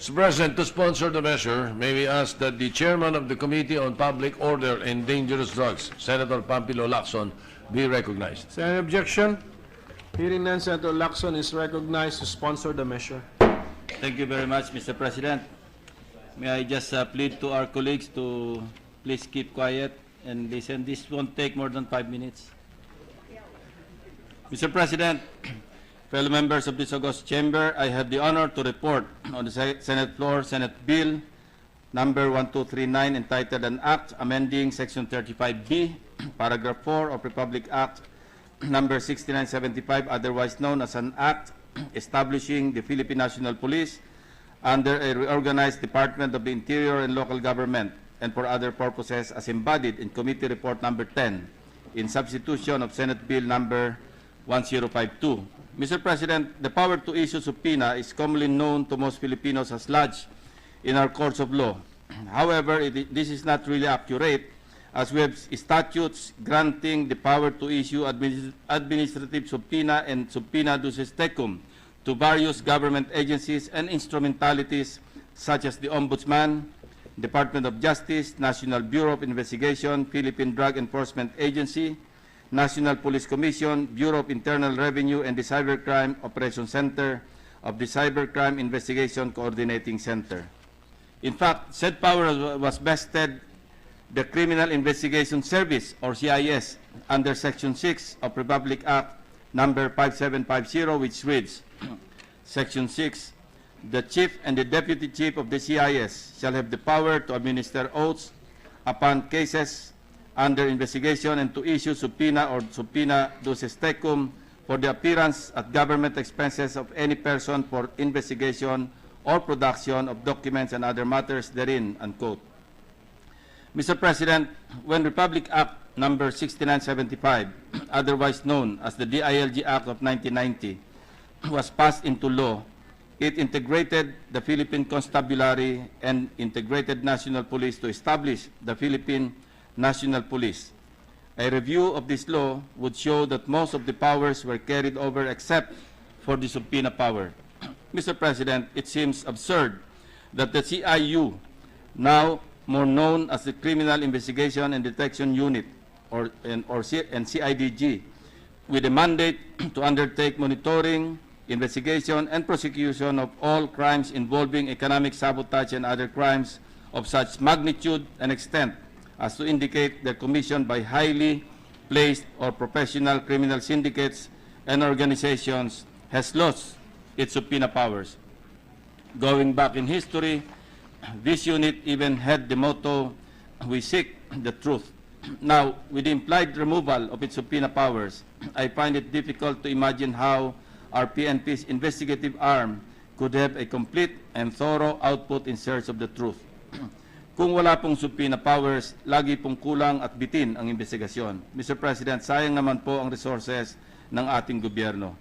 Mr. President, to sponsor the measure, may we ask that the chairman of the Committee on Public Order and Dangerous Drugs, Senator Pampilo Lacson, be recognized. Is there any objection? Hearing none, Senator Lacson is recognized to sponsor the measure. Thank you very much, Mr. President. May I just plead to our colleagues to please keep quiet and listen. This won't take more than 5 minutes. Mr. President, fellow members of this august chamber, I have the honor to report on the Senate floor Senate Bill number 1239 entitled An Act Amending Section 35B, Paragraph 4 of Republic Act number 6975, otherwise known as an Act establishing the Philippine National Police under a reorganized Department of the Interior and Local Government and for other purposes as embodied in Committee Report number 10 in substitution of Senate Bill number 1052. Mr. President, the power to issue subpoena is commonly known to most Filipinos as lodged in our courts of law. However, this is not really accurate, as we have statutes granting the power to issue administrative subpoena and subpoena duces tecum to various government agencies and instrumentalities such as the Ombudsman, Department of Justice, National Bureau of Investigation, Philippine Drug Enforcement Agency, National Police Commission, Bureau of Internal Revenue, and the Cybercrime Operation Center of the Cybercrime Investigation Coordinating Center. In fact, said power was vested the Criminal Investigation Service, or CIS, under Section 6 of Republic Act number 5750, which reads, Section 6, the Chief and the Deputy Chief of the CIS shall have the power to administer oaths upon cases under investigation and to issue subpoena or subpoena duces tecum for the appearance at government expenses of any person for investigation or production of documents and other matters therein, unquote. Mr. President, when Republic Act number 6975, otherwise known as the DILG Act of 1990, was passed into law, it integrated the Philippine Constabulary and integrated National Police to establish the Philippine National Police. A review of this law would show that most of the powers were carried over except for the subpoena power. Mr. President, it seems absurd that the CIU, now more known as the Criminal Investigation and Detection Unit, and CIDG, with a mandate to undertake monitoring, investigation, and prosecution of all crimes involving economic sabotage and other crimes of such magnitude and extent as to indicate their commission by highly placed or professional criminal syndicates and organizations, has lost its subpoena powers. Going back in history, this unit even had the motto, "We seek the truth." Now, with the implied removal of its subpoena powers, I find it difficult to imagine how our PNP's investigative arm could have a complete and thorough output in search of the truth. Kung wala pong subpoena powers, lagi pong kulang at bitin ang investigasyon. Mr. President, sayang naman po ang resources ng ating gobyerno.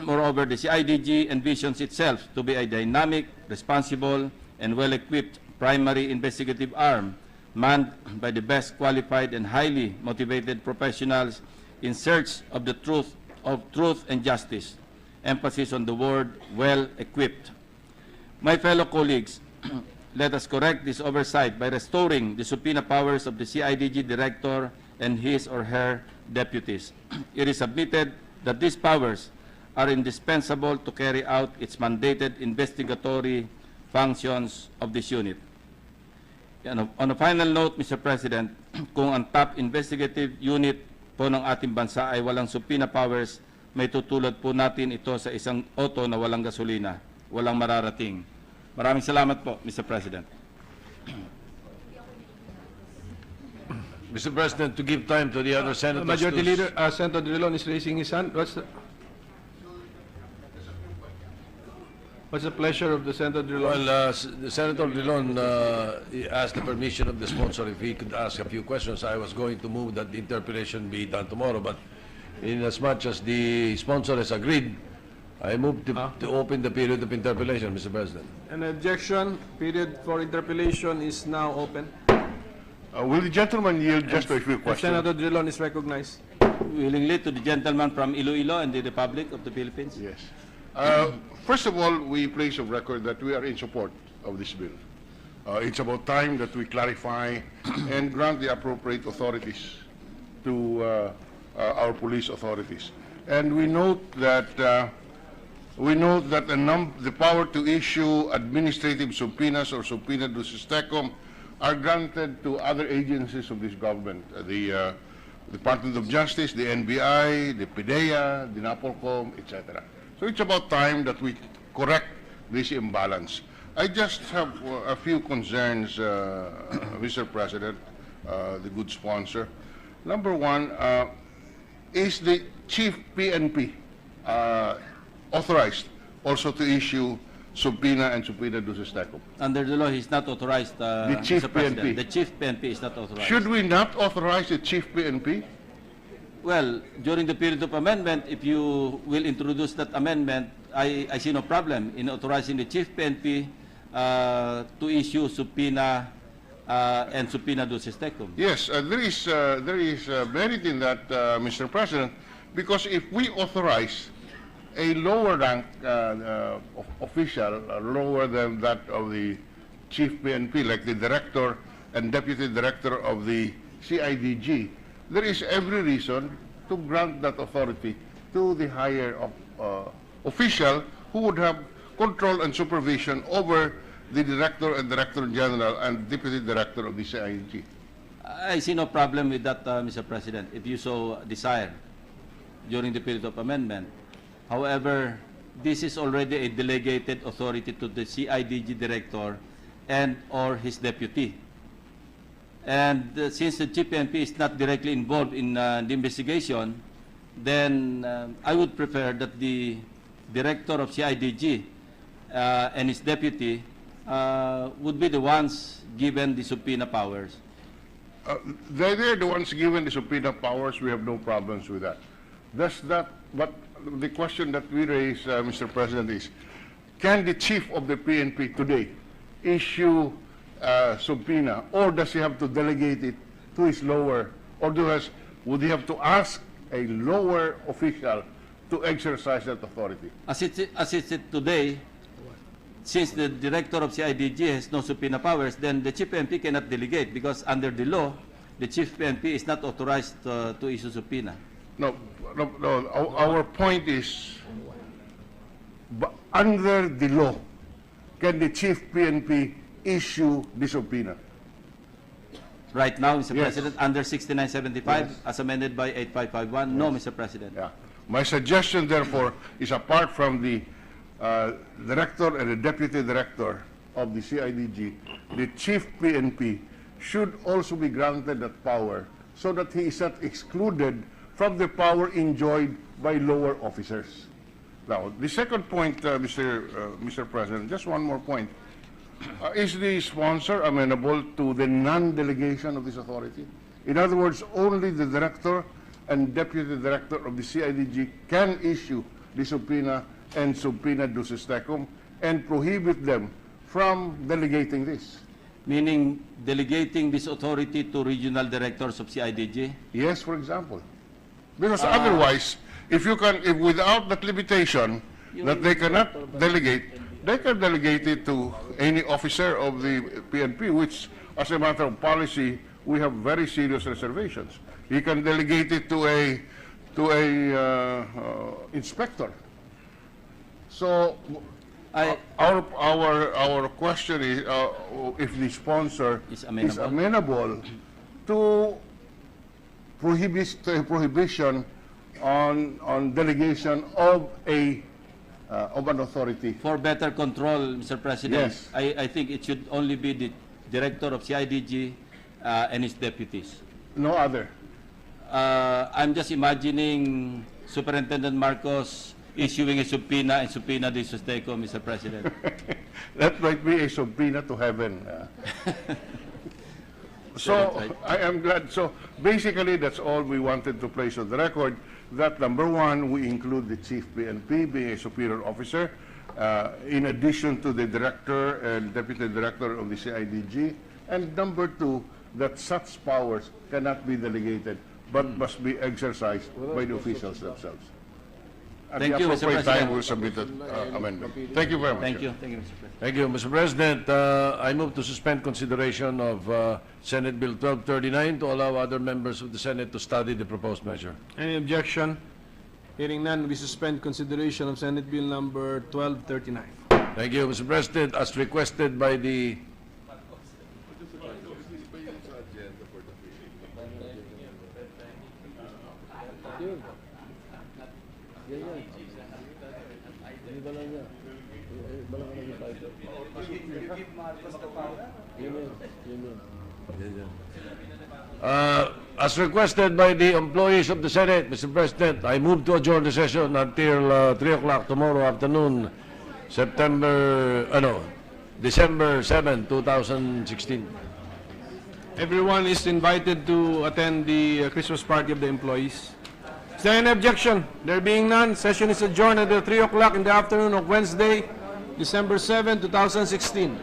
Moreover, the CIDG envisions itself to be a dynamic, responsible, and well-equipped primary investigative arm manned by the best qualified and highly motivated professionals in search of the truth and justice. Emphasis on the word well-equipped. My fellow colleagues, let us correct this oversight by restoring the subpoena powers of the CIDG director and his or her deputies. It is submitted that these powers are indispensable to carry out its mandated investigatory functions of this unit. And on a final note, Mr. President, kung ang top investigative unit po ng ating bansa ay walang subpoena powers, may tutulad po natin ito sa isang auto na walang gasolina, walang mararating. Maraming salamat po, Mr. President. Mr. President, to give time to the other senators. Majority Leader, Senator Drilon is raising his hand. What's the pleasure of the Senator Drilon? Well, Senator Drilon asked the permission of the sponsor if he could ask a few questions. I was going to move that the interpellation be done tomorrow, but in as much as the sponsor has agreed, I move to open the period of interpellation, Mr. President. An objection. Period for interpellation is now open. Will the gentleman yield just a few questions? Senator Drilon is recognized. Willingly to the gentleman from Iloilo and the Republic of the Philippines. Yes. First of all, we place on record that we are in support of this bill. It's about time that we clarify and grant the appropriate authorities to our police authorities. And we note that the power to issue administrative subpoenas or subpoena ducis tecum are granted to other agencies of this government, the Department of Justice, the NBI, the PDEA, the NAPOLCOM, etc. So it's about time that we correct this imbalance. I just have a few concerns, Mr. President, the good sponsor. Number one, is the Chief PNP authorized also to issue subpoena and subpoena ducis tecum? Under the law, he's not authorized, Chief Mr. President. PNP. The Chief PNP is not authorized. Should we not authorize the Chief PNP? Well, during the period of amendment, if you will introduce that amendment, I see no problem in authorizing the Chief PNP to issue subpoena and subpoena ducis tecum. Yes, there is merit in that, Mr. President, because if we authorize a lower rank official, lower than that of the Chief PNP, like the Director and Deputy Director of the CIDG, there is every reason to grant that authority to the higher official who would have control and supervision over the Director and Director General and Deputy Director of the CIDG. I see no problem with that, Mr. President, if you so desire during the period of amendment. However, this is already a delegated authority to the CIDG Director and or his deputy. And since the Chief PNP is not directly involved in the investigation, then I would prefer that the Director of CIDG and his deputy would be the ones given the subpoena powers. They're the ones given the subpoena powers. We have no problems with that. Does that, but the question that we raise, Mr. President, is, can the chief of the PNP today issue subpoena, or does he have to delegate it to his lower, or would he have to ask a lower official to exercise that authority? As it's today, since the Director of CIDG has no subpoena powers, then the Chief PNP cannot delegate because under the law, the Chief PNP is not authorized to issue subpoena. No. Our point is, under the law, can the Chief PNP issue the subpoena? Right now, Mr. Yes. President, under 6975, Yes. as amended by 8551, no, Mr. President. Yeah. My suggestion, therefore, is apart from the Director and the Deputy Director of the CIDG, the Chief PNP should also be granted that power so that he is not excluded from the power enjoyed by lower officers. Now, the second point, Mr. President, just one more point. Is the sponsor amenable to the non-delegation of this authority? In other words, only the Director and Deputy Director of the CIDG can issue the subpoena and subpoena ducis tecum and prohibit them from delegating this. Meaning delegating this authority to regional directors of CIDG? Yes, for example. Because otherwise, if without that limitation that they cannot delegate, they can delegate it to any officer of the PNP, which, as a matter of policy, we have very serious reservations. He can delegate it to a inspector. So our question is if the sponsor Is amenable. is amenable to prohibition on delegation of an authority. For better control, Mr. President, Yes. I think it should only be the Director of CIDG and his deputies. No other. I'm just imagining Superintendent Marcos issuing a subpoena and subpoena ducis tecum, Mr. President. That might be a subpoena to heaven. So Right. I am glad. So basically, that's all we wanted to place on the record. That number one, we include the Chief PNP being a superior officer, in addition to the Director and Deputy Director of the CIDG. And number two, that such powers cannot be delegated, but must be exercised by the officials themselves. at Thank the you, Mr. appropriate time, President. we'll submit an amendment. Thank you very much. Thank you, Mr. President. Thank you, Mr. President. I move to suspend consideration of Senate Bill 1239 to allow other members of the Senate to study the proposed measure. Any objection? Hearing none, we suspend consideration of Senate Bill number 1239. Thank you, Mr. President. As requested by the as requested by the employees of the Senate, Mr. President, I move to adjourn the session until 3 o'clock tomorrow afternoon, December 7, 2016. Everyone is invited to attend the Christmas party of the employees. Is there any objection? There being none, session is adjourned until 3 o'clock in the afternoon of Wednesday, December 7, 2016.